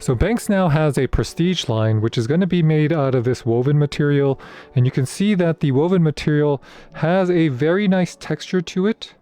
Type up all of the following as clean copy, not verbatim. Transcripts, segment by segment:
So BENKS now has a Prestige line, which is going to be made out of this woven material, and you can see that the woven material has a very nice texture to it.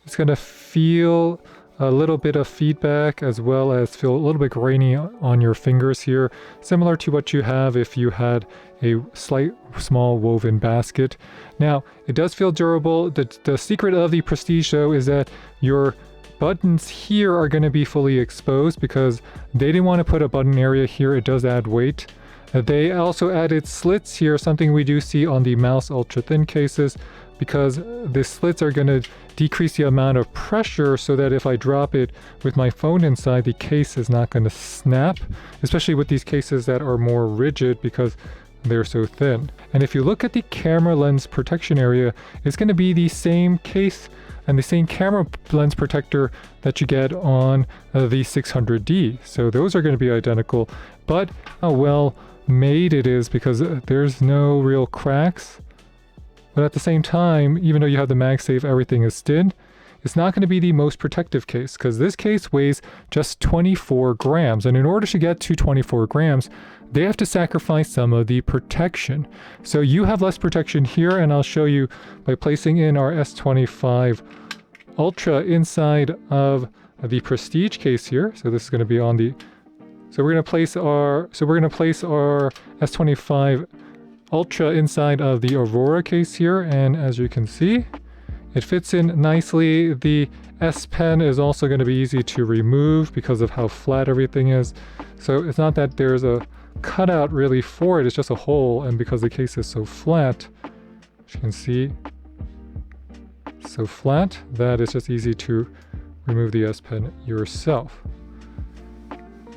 It's going to feel a little bit of feedback as well as feel a little bit grainy on your fingers here, similar to what you have if you had a small woven basket. Now, it does feel durable. The secret of the Prestige though is that your buttons here are going to be fully exposed because they didn't want to put a button area here. It does add weight. They also added slits here, something we do see on the mouse ultra thin cases, because the slits are going to decrease the amount of pressure so that if I drop it with my phone inside, the case is not going to snap, especially with these cases that are more rigid because they're so thin. And if you look at the camera lens protection area, it's going to be the same case and the same camera lens protector that you get on the 600D. So those are going to be identical, but how well made it is because there's no real cracks. But at the same time, even though you have the MagSafe, everything is thin, it's not going to be the most protective case because this case weighs just 24 grams. And in order to get to 24 grams, they have to sacrifice some of the protection. So you have less protection here, and I'll show you by placing in our S25 Ultra inside of the Prestige case here. So this is going to be on the, so we're going to place our S25 Ultra inside of the Aurora case here, and as you can see, it fits in nicely. The S Pen is also going to be easy to remove because of how flat everything is. So it's not that there's a cutout really for it, it's just a hole, and because the case is so flat, as you can see, so flat that it's just easy to remove the S Pen yourself.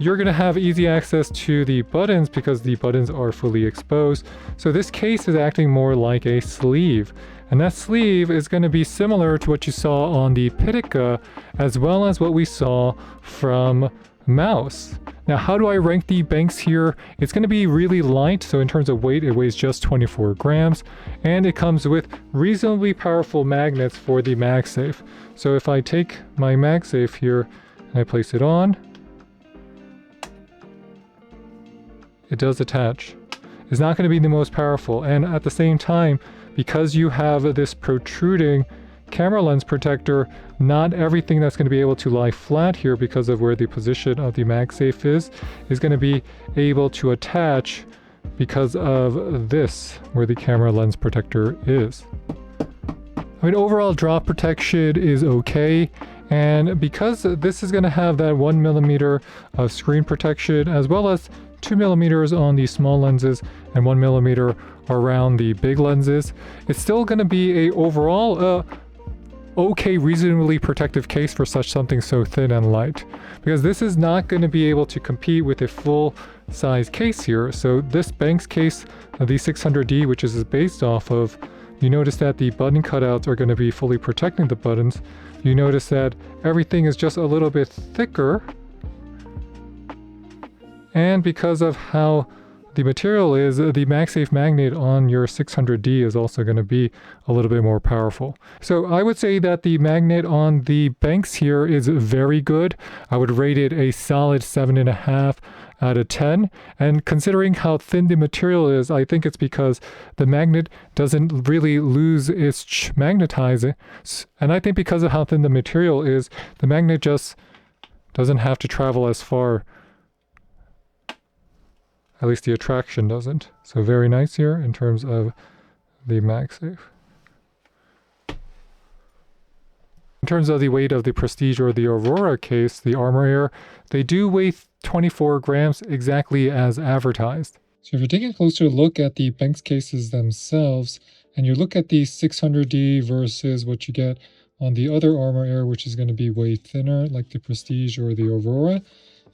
You're going to have easy access to the buttons because the buttons are fully exposed. So this case is acting more like a sleeve. And that sleeve is going to be similar to what you saw on the Pitica as well as what we saw from Mouse. Now, how do I rank the BENKS here? It's going to be really light. So in terms of weight, it weighs just 24 grams. And it comes with reasonably powerful magnets for the MagSafe. So if I take my MagSafe here and I place it on, it does attach. It's not going to be the most powerful, and at the same time, because you have this protruding camera lens protector, not everything that's going to be able to lie flat here because of where the position of the MagSafe is going to be able to attach because of this, where the camera lens protector is. I mean, overall drop protection is okay. And because this is going to have that 1mm of screen protection as well as 2mm on the small lenses and 1mm around the big lenses, it's still going to be a overall okay, reasonably protective case for such something so thin and light, because this is not going to be able to compete with a full size case here. So this BENKS case, the 600D, which is based off of, you notice that the button cutouts are going to be fully protecting the buttons. You notice that everything is just a little bit thicker. And because of how the material is, the MagSafe magnet on your 600D is also going to be a little bit more powerful. So I would say that the magnet on the BENKS here is very good. I would rate it a solid 7.5 out of 10. And considering how thin the material is, I think it's because the magnet doesn't really lose its magnetizing. And I think because of how thin the material is, the magnet just doesn't have to travel as far. At least the attraction doesn't. So very nice here in terms of the MagSafe. In terms of the weight of the Prestige or the Aurora case, the ArmorAir, they do weigh 24 grams exactly as advertised. So if you're taking a closer look at the BENKS cases themselves, and you look at the 600D versus what you get on the other ArmorAir, which is going to be way thinner, like the Prestige or the Aurora,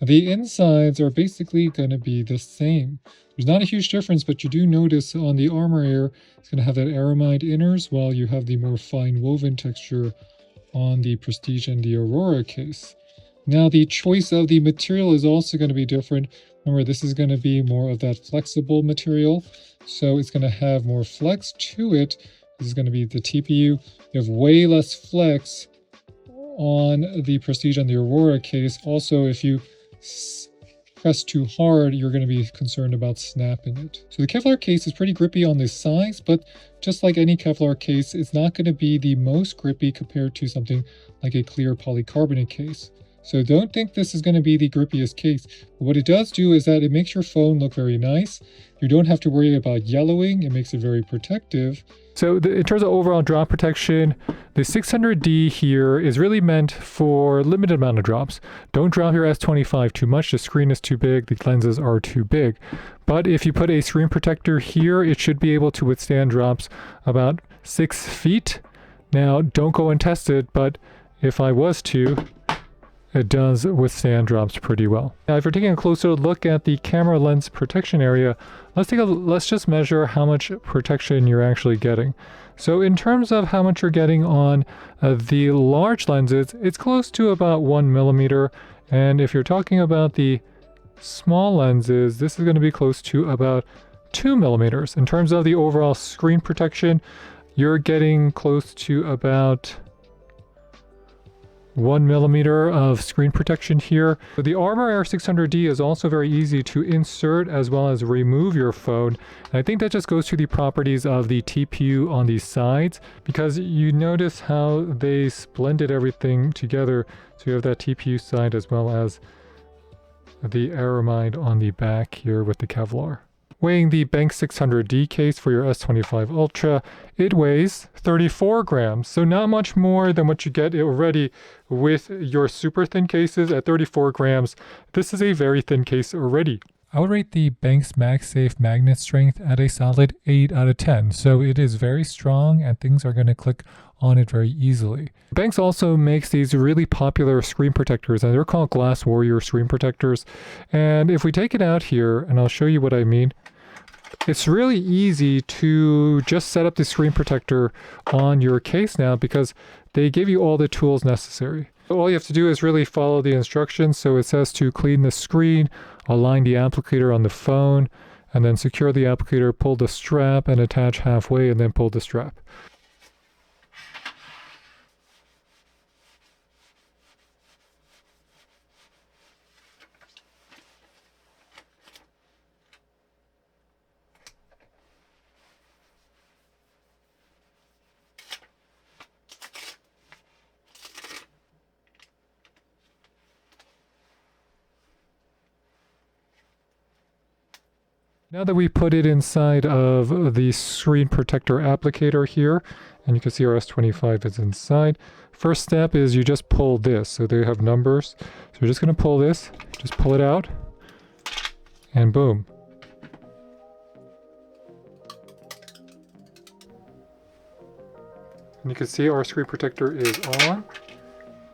the insides are basically going to be the same. There's not a huge difference, but you do notice on the ArmorAir, it's going to have that aramide inners, while you have the more fine woven texture on the Prestige and the Aurora case. Now, the choice of the material is also going to be different. Remember, this is going to be more of that flexible material, so it's going to have more flex to it. This is going to be the TPU. You have way less flex on the Prestige and the Aurora case. Also, if you press too hard, you're going to be concerned about snapping it. So the Kevlar case is pretty grippy on the sides, but just like any Kevlar case, it's not going to be the most grippy compared to something like a clear polycarbonate case. So don't think this is going to be the grippiest case. But what it does do is that it makes your phone look very nice. You don't have to worry about yellowing. It makes it very protective. So in terms of overall drop protection, the 600D here is really meant for limited amount of drops. Don't drop your S25 too much. The screen is too big. The lenses are too big. But if you put a screen protector here, it should be able to withstand drops about 6 feet. Now, don't go and test it, but if I was to, it does withstand drops pretty well. Now, if you're taking a closer look at the camera lens protection area, let's just measure how much protection you're actually getting. So in terms of how much you're getting on the large lenses, it's close to about 1 millimeter. And if you're talking about the small lenses, this is going to be close to about 2 millimeters. In terms of the overall screen protection, you're getting close to about 1 millimeter of screen protection here. The ArmorAir 600D is also very easy to insert as well as remove your phone. And I think that just goes to the properties of the TPU on the sides, because you notice how they blended everything together. So you have that TPU side as well as the aramide on the back here with the Kevlar. Weighing the BENKS 600D case for your S25 Ultra, it weighs 34 grams, so not much more than what you get already with your super thin cases at 34 grams. This is a very thin case already. I would rate the BENKS MagSafe magnet strength at a solid 8 out of 10, so it is very strong and things are going to click on it very easily. BENKS also makes these really popular screen protectors, and they're called Glasswarrior screen protectors. And if we take it out here, and I'll show you what I mean, it's really easy to just set up the screen protector on your case now because they give you all the tools necessary. All you have to do is really follow the instructions. So it says to clean the screen, align the applicator on the phone, and then secure the applicator, pull the strap and attach halfway, and then pull the strap. Now that we put it inside of the screen protector applicator here, and you can see our S25 is inside, first step is you just pull this. So they have numbers. So you're just going to pull this, just pull it out, and boom. And you can see our screen protector is on,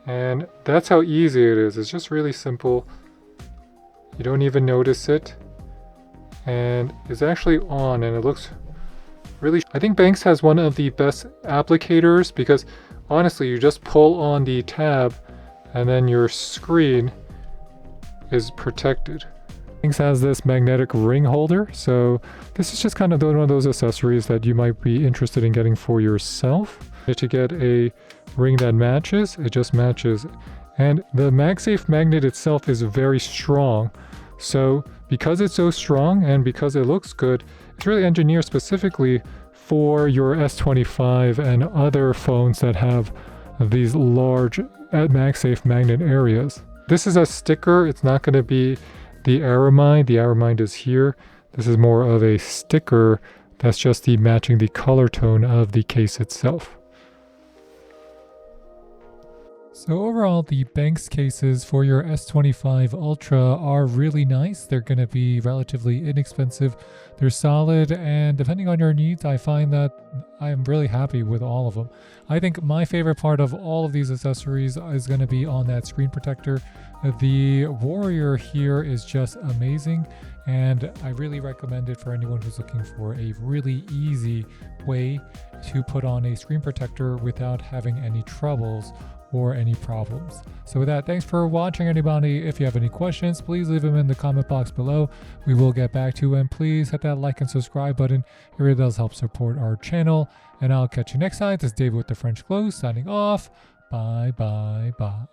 and that's how easy it is. It's just really simple. You don't even notice it. And it's actually on, and it looks really... I think BENKS has one of the best applicators because honestly, you just pull on the tab and then your screen is protected. BENKS has this magnetic ring holder, so this is just kind of one of those accessories that you might be interested in getting for yourself. To get a ring that matches, it just matches. And the MagSafe magnet itself is very strong. So because it's so strong and because it looks good, it's really engineered specifically for your S25 and other phones that have these large MagSafe magnet areas. This is a sticker. It's not going to be the aramide. The aramide is here. This is more of a sticker that's just matching the color tone of the case itself. So overall, the BENKS cases for your S25 Ultra are really nice. They're going to be relatively inexpensive. They're solid, and depending on your needs, I find that I am really happy with all of them. I think my favorite part of all of these accessories is going to be on that screen protector. The Warrior here is just amazing, and I really recommend it for anyone who's looking for a really easy way to put on a screen protector without having any troubles or any problems. So with that, thanks for watching, everybody. If you have any questions, please leave them in the comment box below. We will get back to you, and please hit that like and subscribe button. It really does help support our channel, and I'll catch you next time. This is David with the French Close signing off. Bye, bye, bye.